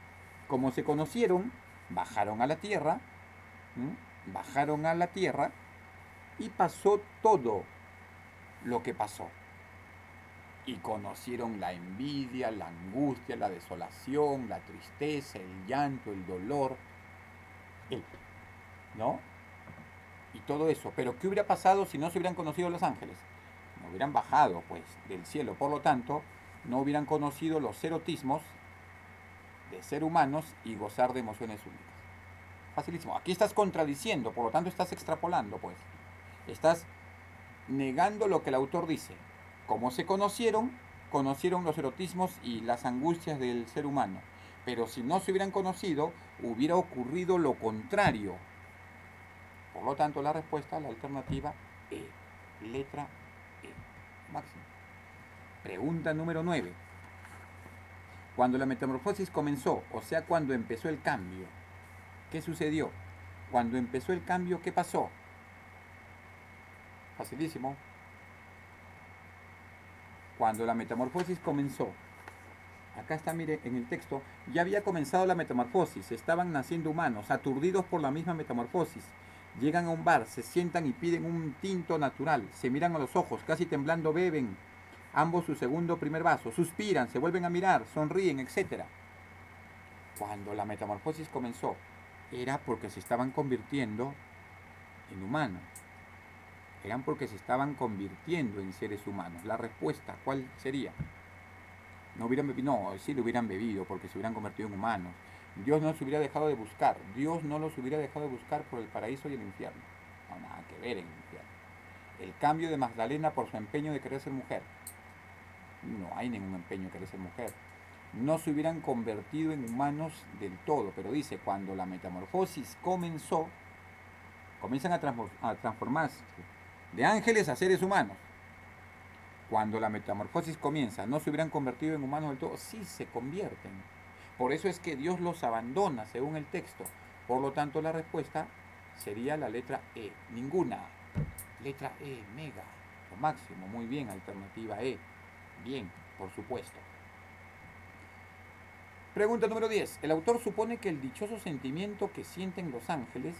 Como se conocieron, bajaron a la tierra, bajaron a la tierra y pasó todo lo que pasó. Y conocieron la envidia, la angustia, la desolación, la tristeza, el llanto, el dolor, ¿no? Y todo eso. Pero ¿qué hubiera pasado si no se hubieran conocido los ángeles? No hubieran bajado, pues, del cielo. Por lo tanto, no hubieran conocido los erotismos de ser humanos y gozar de emociones únicas. Facilísimo. Aquí estás contradiciendo, por lo tanto estás extrapolando, pues. Estás negando lo que el autor dice. Como se conocieron los erotismos y las angustias del ser humano. Pero si no se hubieran conocido, hubiera ocurrido lo contrario. Por lo tanto, la respuesta, la alternativa, E. Letra E. Máximo. Pregunta número 9. Cuando la metamorfosis comenzó, o sea, cuando empezó el cambio, ¿qué sucedió? Cuando empezó el cambio, ¿qué pasó? Facilísimo. Cuando la metamorfosis comenzó, acá está, mire, en el texto, ya había comenzado la metamorfosis, estaban naciendo humanos, aturdidos por la misma metamorfosis. Llegan a un bar, se sientan y piden un tinto natural, se miran a los ojos, casi temblando beben ambos su segundo primer vaso, suspiran, se vuelven a mirar, sonríen, etc. Cuando la metamorfosis comenzó, era porque se estaban convirtiendo en humanos. Eran porque se estaban convirtiendo en seres humanos. La respuesta, ¿cuál sería? No, sí lo hubieran bebido porque se hubieran convertido en humanos. Dios no los hubiera dejado de buscar. Dios no los hubiera dejado de buscar por el paraíso y el infierno. No, nada que ver en el infierno. El cambio de Magdalena por su empeño de querer ser mujer. No hay ningún empeño de querer ser mujer. no se hubieran convertido en humanos del todo. Pero dice, cuando la metamorfosis comenzó, comienzan a transformarse de ángeles a seres humanos. Cuando la metamorfosis comienza, no se hubieran convertido en humanos del todo, sí se convierten. Por eso es que Dios los abandona, según el texto. Por lo tanto, la respuesta sería la letra E. Ninguna. Letra E, mega, lo máximo. Muy bien, alternativa E. Bien, por supuesto. Pregunta número 10. El autor supone que el dichoso sentimiento que sienten los ángeles,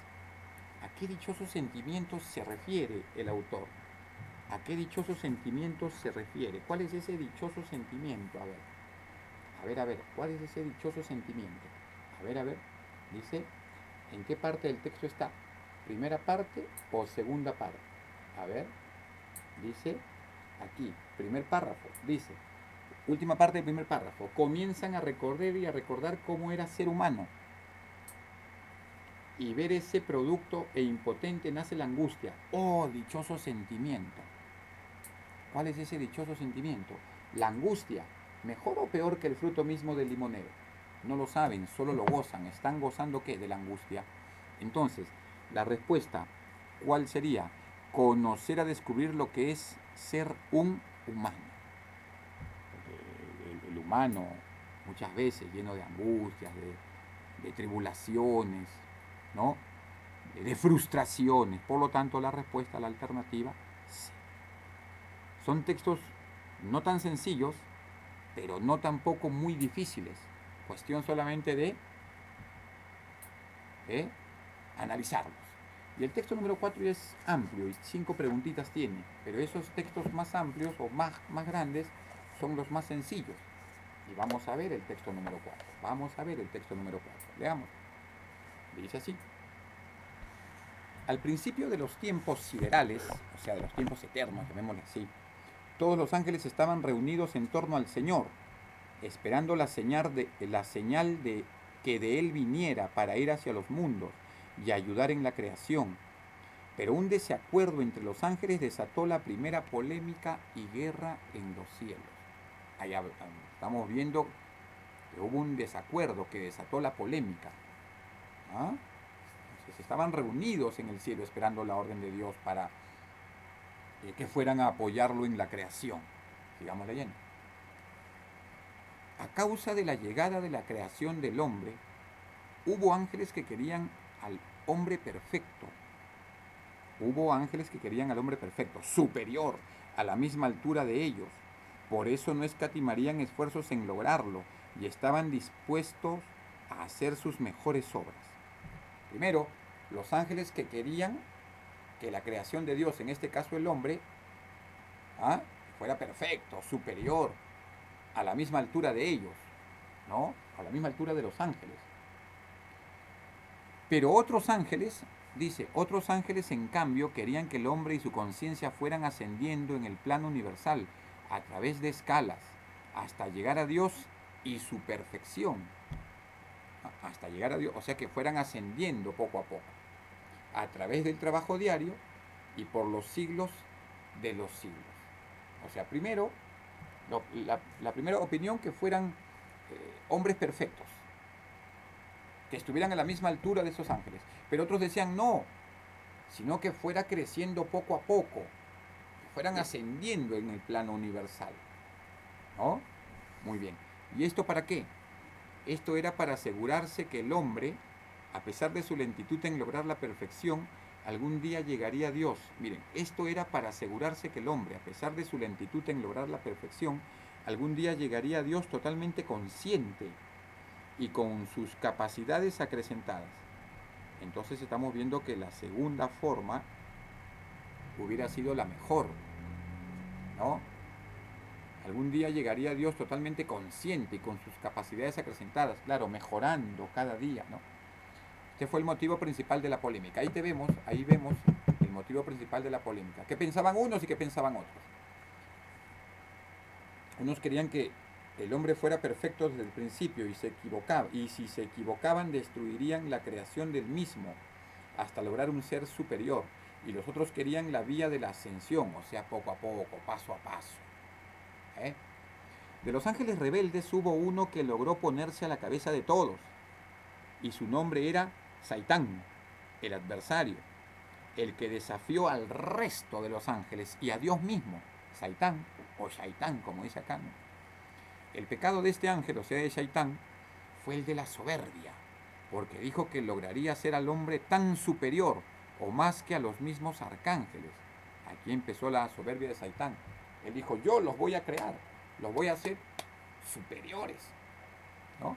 ¿a qué dichoso sentimiento se refiere el autor? ¿A qué dichoso sentimiento se refiere? ¿Cuál es ese dichoso sentimiento? A ver, ¿cuál es ese dichoso sentimiento? A ver, dice, ¿en qué parte del texto está? ¿Primera parte o segunda parte? A ver, dice aquí, primer párrafo, dice, última parte del primer párrafo, comienzan a recordar y a recordar cómo era ser humano. Y ver ese producto e impotente nace la angustia. Oh, dichoso sentimiento. ¿Cuál es ese dichoso sentimiento? La angustia. ¿Mejor o peor que el fruto mismo del limonero? No lo saben, solo lo gozan. ¿Están gozando qué? De la angustia. Entonces, la respuesta, ¿cuál sería? Conocer a descubrir lo que es ser un humano. El humano, muchas veces lleno de angustias, de tribulaciones, ¿no? De frustraciones. Por lo tanto, la respuesta, la alternativa, sí. Son textos no tan sencillos, pero no tampoco muy difíciles. Cuestión solamente de analizarlos. Y el texto número 4 es amplio y 5 preguntitas tiene, pero esos textos más amplios o más grandes son los más sencillos. Y vamos a ver el texto número 4. Vamos a ver el texto número 4. Leamos. Dice así. Al principio de los tiempos siderales, o sea, de los tiempos eternos, llamémosle así, todos los ángeles estaban reunidos en torno al Señor, esperando la señal de que de Él viniera para ir hacia los mundos y ayudar en la creación. Pero un desacuerdo entre los ángeles desató la primera polémica y guerra en los cielos. Allá estamos viendo que hubo un desacuerdo que desató la polémica. ¿Ah? Entonces estaban reunidos en el cielo esperando la orden de Dios para que fueran a apoyarlo en la creación. Sigamos leyendo. A causa de la llegada de la creación del hombre, hubo ángeles que querían al hombre perfecto. Hubo ángeles que querían al hombre perfecto, superior, a la misma altura de ellos. Por eso no escatimarían esfuerzos en lograrlo y estaban dispuestos a hacer sus mejores obras. Primero, los ángeles que querían que la creación de Dios, en este caso el hombre, fuera perfecto, superior, a la misma altura de ellos, ¿no? A la misma altura de los ángeles. Pero otros ángeles, dice, otros ángeles en cambio querían que el hombre y su conciencia fueran ascendiendo en el plano universal a través de escalas, hasta llegar a Dios y su perfección. Hasta llegar a Dios, o sea que fueran ascendiendo poco a poco, a través del trabajo diario y por los siglos de los siglos. O sea, primero, la primera opinión, que fueran hombres perfectos, que estuvieran a la misma altura de esos ángeles. Pero otros decían no, sino que fuera creciendo poco a poco, que fueran ascendiendo en el plano universal. ¿No? Muy bien. ¿Y esto para qué? Esto era para asegurarse que el hombre, a pesar de su lentitud en lograr la perfección, algún día llegaría a Dios. Miren, esto era para asegurarse que el hombre, a pesar de su lentitud en lograr la perfección, algún día llegaría a Dios totalmente consciente y con sus capacidades acrecentadas. Entonces estamos viendo que la segunda forma hubiera sido la mejor, ¿no? Algún día llegaría a Dios totalmente consciente y con sus capacidades acrecentadas, claro, mejorando cada día, ¿no? Este fue el motivo principal de la polémica. Ahí vemos el motivo principal de la polémica. ¿Qué pensaban unos y qué pensaban otros? Unos querían que el hombre fuera perfecto desde el principio y si se equivocaban destruirían la creación del mismo hasta lograr un ser superior. Y los otros querían la vía de la ascensión, o sea, poco a poco, paso a paso. De los ángeles rebeldes hubo uno que logró ponerse a la cabeza de todos, y su nombre era Saitán, el adversario, el que desafió al resto de los ángeles y a Dios mismo, Saitán, o Shaitán, como dice acá, ¿no? El pecado de este ángel, o sea, de Shaitán, fue el de la soberbia, porque dijo que lograría hacer al hombre tan superior o más que a los mismos arcángeles. Aquí empezó la soberbia de Saitán. Él dijo, yo los voy a crear, los voy a hacer superiores, ¿no?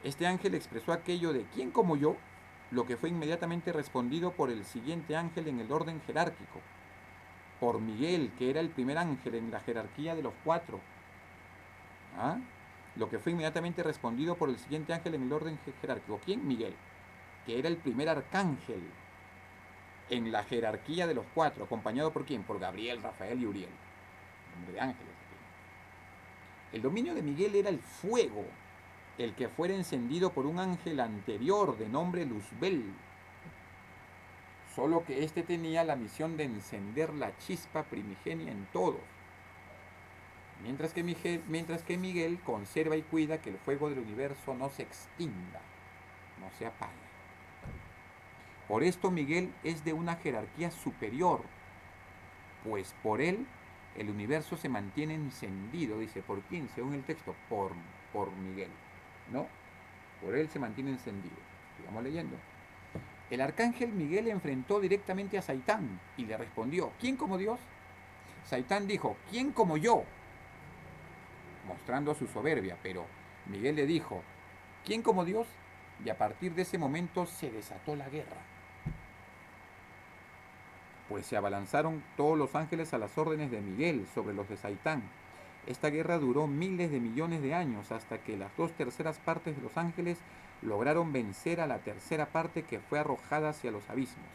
Este ángel expresó aquello de ¿quién como yo?, lo que fue inmediatamente respondido por el siguiente ángel en el orden jerárquico, por Miguel, que era el primer ángel en la jerarquía de los 4. ¿Ah? Lo que fue inmediatamente respondido por el siguiente ángel en el orden jerárquico. ¿Quién? Miguel, que era el primer arcángel en la jerarquía de los 4, acompañado por ¿quién? Por Gabriel, Rafael y Uriel. Nombre de ángeles. El dominio de Miguel era el fuego, el que fuera encendido por un ángel anterior de nombre Luzbel, solo que éste tenía la misión de encender la chispa primigenia en todos, mientras que Miguel conserva y cuida que el fuego del universo no se extinga, no se apague. Por esto Miguel es de una jerarquía superior, pues por él el universo se mantiene encendido. Dice, ¿por quién? Según el texto, por Miguel, ¿no? Por él se mantiene encendido. Sigamos leyendo. El arcángel Miguel enfrentó directamente a Saitán y le respondió, ¿quién como Dios? Saitán dijo, ¿quién como yo?, mostrando su soberbia, pero Miguel le dijo, ¿quién como Dios? Y a partir de ese momento se desató la guerra. Pues se abalanzaron todos los ángeles a las órdenes de Miguel sobre los de Saitán. Esta guerra duró miles de millones de años hasta que las 2/3 partes de los ángeles lograron vencer a la tercera parte que fue arrojada hacia los abismos.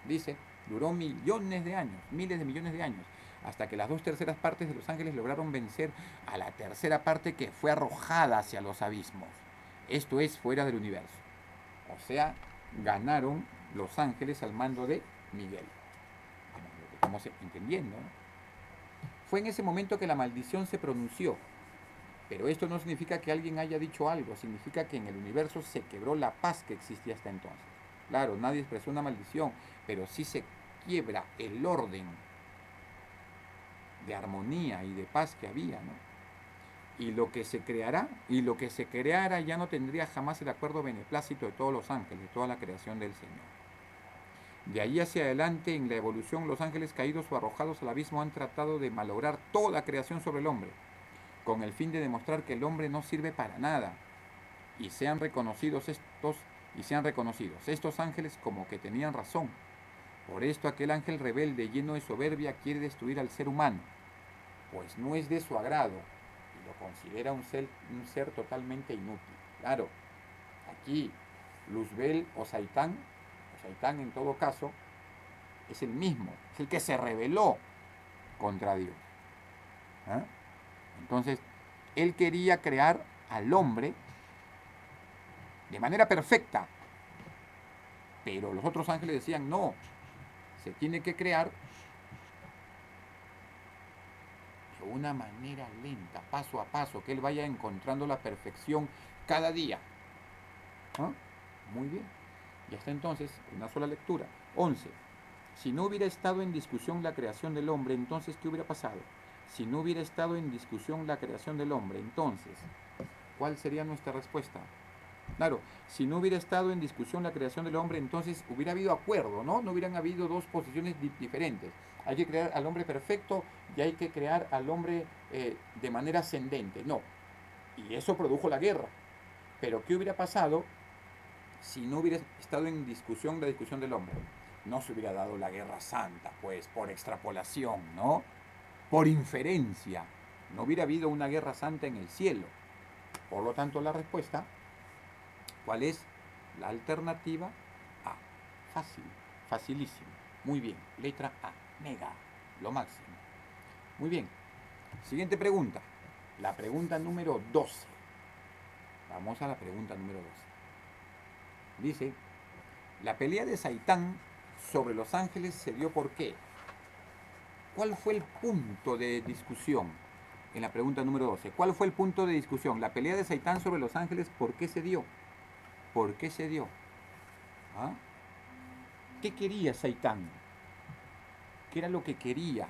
Dice, duró millones de años, miles de millones de años, hasta que las 2/3 partes de los ángeles lograron vencer a la tercera parte que fue arrojada hacia los abismos. Esto es fuera del universo. O sea, ganaron los ángeles al mando de Miguel. Lo que estamos entendiendo, ¿no? Fue en ese momento que la maldición se pronunció. Pero esto no significa que alguien haya dicho algo, significa que en el universo se quebró la paz que existía hasta entonces. Claro, nadie expresó una maldición, pero sí se quiebra el orden de armonía y de paz que había, ¿no? Y lo que se creara ya no tendría jamás el acuerdo beneplácito de todos los ángeles, de toda la creación del Señor. De ahí hacia adelante, en la evolución, los ángeles caídos o arrojados al abismo han tratado de malograr toda creación sobre el hombre, con el fin de demostrar que el hombre no sirve para nada, y sean reconocidos estos ángeles como que tenían razón. Por esto aquel ángel rebelde lleno de soberbia quiere destruir al ser humano, pues no es de su agrado y lo considera un ser totalmente inútil. Claro, aquí Luzbel o Saitán en todo caso es el mismo, es el que se rebeló contra Dios. ¿Ah? Entonces, él quería crear al hombre de manera perfecta, pero los otros ángeles decían, no, se tiene que crear de una manera lenta, paso a paso, que él vaya encontrando la perfección cada día. ¿Ah? Muy bien. Y hasta entonces, una sola lectura. 11. Si no hubiera estado en discusión la creación del hombre, entonces, ¿qué hubiera pasado? Si no hubiera estado en discusión la creación del hombre, entonces, ¿cuál sería nuestra respuesta? Claro, si no hubiera estado en discusión la creación del hombre, entonces hubiera habido acuerdo, ¿no? No hubieran habido dos posiciones diferentes. Hay que crear al hombre perfecto y hay que crear al hombre de manera ascendente. No. Y eso produjo la guerra. Pero ¿qué hubiera pasado si no hubiera estado en discusión la discusión del hombre? No se hubiera dado la guerra santa, pues, por extrapolación, ¿no? Por inferencia. No hubiera habido una guerra santa en el cielo. Por lo tanto, la respuesta, ¿cuál es? La alternativa A. Fácil, facilísimo. Muy bien. Letra A. Mega. Lo máximo. Muy bien. Siguiente pregunta. La pregunta número 12. Vamos a la pregunta número 12. Dice, la pelea de Saitán sobre los ángeles se dio ¿por qué? ¿Cuál fue el punto de discusión? en la pregunta número 12. ¿Cuál fue el punto de discusión? La pelea de Saitán sobre los ángeles, ¿por qué se dio? ¿Por qué se dio? ¿Ah? ¿Qué quería Saitán? ¿Qué era lo que quería?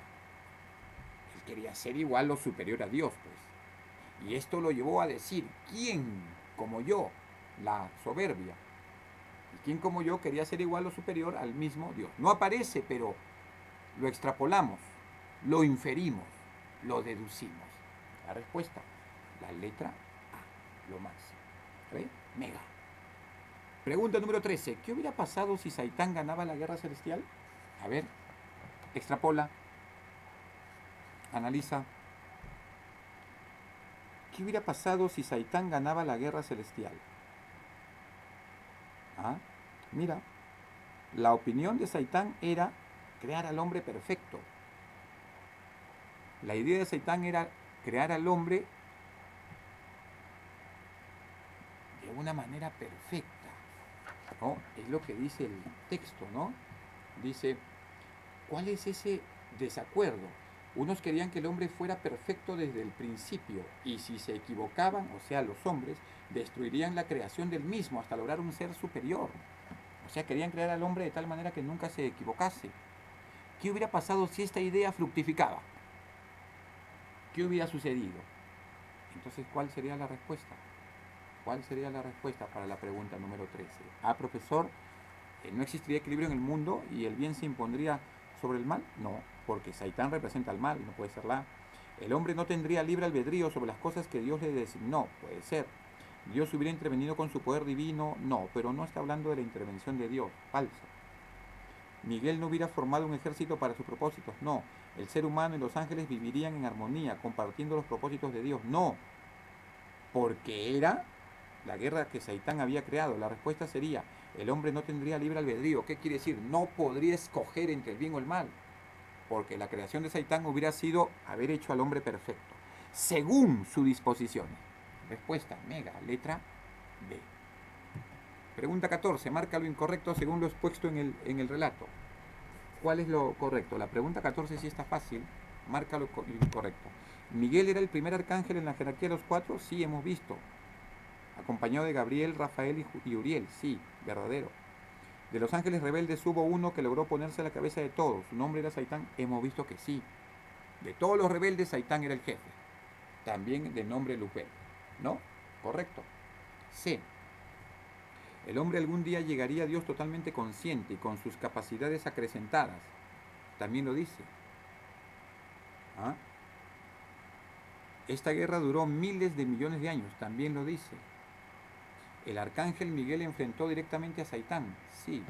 Él quería ser igual o superior a Dios, pues. Y esto lo llevó a decir, ¿quién como yo? La soberbia. ¿Y quién como yo quería ser igual o superior al mismo Dios? No aparece, pero lo extrapolamos, lo inferimos, lo deducimos. La respuesta, la letra A, lo máximo. ¿Ve? Mega. Pregunta número 13. ¿Qué hubiera pasado si Saitán ganaba la guerra celestial? A ver, extrapola, analiza. ¿Qué hubiera pasado si Saitán ganaba la guerra celestial? ¿Ah? Mira, la opinión de Saitán era crear al hombre perfecto. La idea de Saitán era crear al hombre de una manera perfecta, ¿no? Es lo que dice el texto, ¿no? Dice, ¿cuál es ese desacuerdo? Unos querían que el hombre fuera perfecto desde el principio y si se equivocaban, o sea, los hombres, destruirían la creación del mismo hasta lograr un ser superior. O sea, querían crear al hombre de tal manera que nunca se equivocase. ¿Qué hubiera pasado si esta idea fructificaba? ¿Qué hubiera sucedido? Entonces, ¿cuál sería la respuesta? ¿Cuál sería la respuesta para la pregunta número 13? Profesor, ¿no existiría equilibrio en el mundo y el bien se impondría sobre el mal? No, porque Saitán representa el mal, no puede ser la. El hombre no tendría libre albedrío sobre las cosas que Dios le designó, puede ser. Dios hubiera intervenido con su poder divino, no, pero no está hablando de la intervención de Dios, falso. Miguel no hubiera formado un ejército para sus propósitos, no. El ser humano y los ángeles vivirían en armonía, compartiendo los propósitos de Dios, no. Porque era la guerra que Saitán había creado. La respuesta sería, el hombre no tendría libre albedrío. ¿Qué quiere decir? No podría escoger entre el bien o el mal. Porque la creación de Saitán hubiera sido haber hecho al hombre perfecto, según su disposición. Respuesta, mega, letra B. Pregunta 14, marca lo incorrecto según lo expuesto en el relato. ¿Cuál es lo correcto? La pregunta 14 sí está fácil, marca lo incorrecto. ¿Miguel era el primer arcángel en la jerarquía de los 4? Sí, hemos visto. Acompañado de Gabriel, Rafael y Uriel, sí, verdadero. De los ángeles rebeldes hubo uno que logró ponerse a la cabeza de todos. ¿Su nombre era Saitán? Hemos visto que sí. De todos los rebeldes, Saitán era el jefe. También de nombre Luper. ¿No? Correcto. C. El hombre algún día llegaría a Dios totalmente consciente y con sus capacidades acrecentadas. También lo dice. ¿Ah? Esta guerra duró miles de millones de años. También lo dice. El arcángel Miguel enfrentó directamente a Saitán, sí,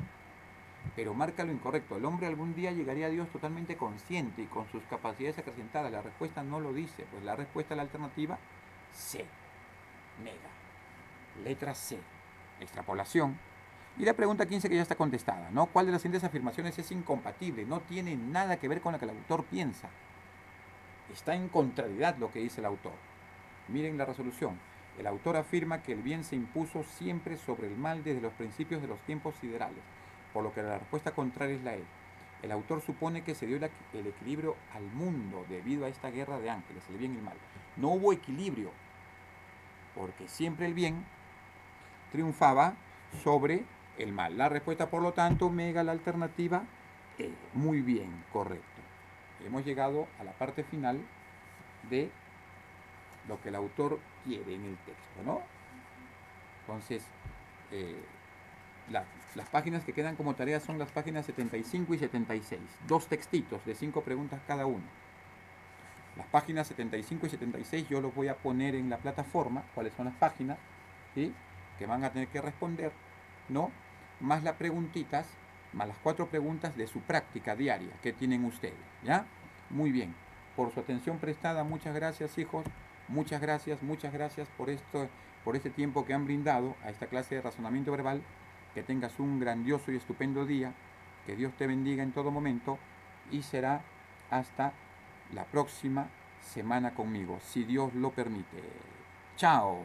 pero marca lo incorrecto. El hombre algún día llegaría a Dios totalmente consciente y con sus capacidades acrecentadas. La respuesta no lo dice, pues la respuesta a la alternativa, C, nega. Letra C, extrapolación. Y la pregunta 15 que ya está contestada, ¿no? ¿Cuál de las siguientes afirmaciones es incompatible? No tiene nada que ver con lo que el autor piensa. Está en contrariedad lo que dice el autor. Miren la resolución. El autor afirma que el bien se impuso siempre sobre el mal desde los principios de los tiempos siderales, por lo que la respuesta contraria es la E. El autor supone que se dio el equilibrio al mundo debido a esta guerra de ángeles, el bien y el mal. No hubo equilibrio, porque siempre el bien triunfaba sobre el mal. La respuesta, por lo tanto, mega la alternativa E. Muy bien, correcto. Hemos llegado a la parte final de lo que el autor quiere en el texto, ¿no? Entonces, las páginas que quedan como tarea son las páginas 75 y 76. Dos textitos de 5 preguntas cada uno. Las páginas 75 y 76 yo los voy a poner en la plataforma, cuáles son las páginas, ¿sí? Que van a tener que responder, ¿no? Más las preguntitas, más las 4 preguntas de su práctica diaria que tienen ustedes, ¿ya? Muy bien. Por su atención prestada, muchas gracias, hijos. Muchas gracias por este tiempo que han brindado a esta clase de razonamiento verbal. Que tengas un grandioso y estupendo día. Que Dios te bendiga en todo momento. Y será hasta la próxima semana conmigo, si Dios lo permite. Chao.